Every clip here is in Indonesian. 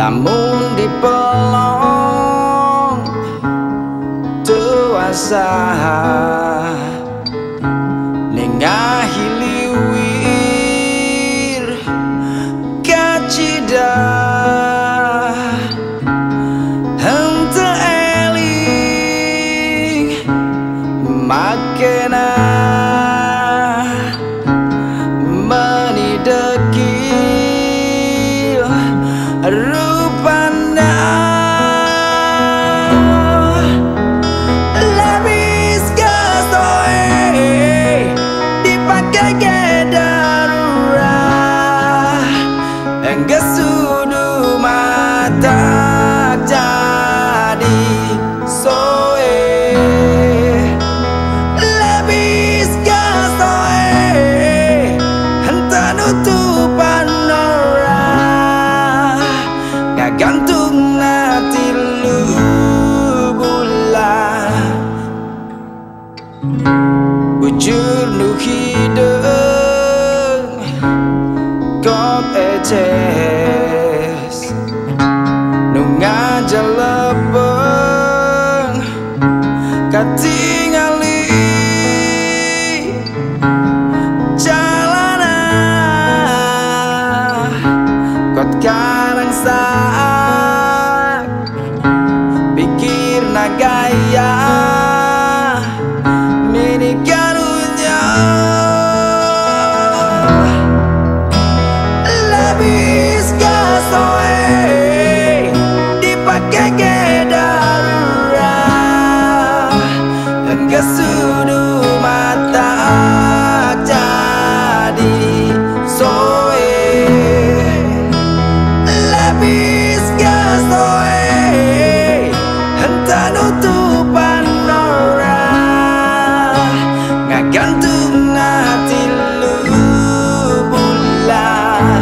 lamun dipelong tuasa nengahi liwir kacida hente eling makena menidekil rupana lebis gasoe dipakai darurat enggak sudu mata jadi soe lebis gasoe henta nutupan gantung nati lu bulan bujur nu hidung kop eces nu ngajak lepeng katingali jalanan kot karang sak pikir nagaya mini karunya lebis gasoe dipakai darurat enggak sudu mata jadi soe lebis gasoe henta nutupan orang ngagantung hati lu bulan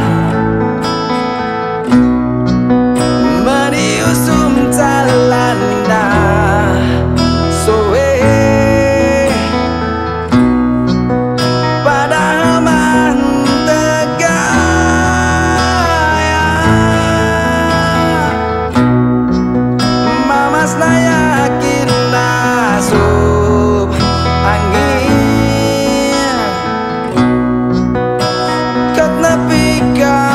meniusum talanda soe padahal mantegaya mamas na yakin nasub angin kat napika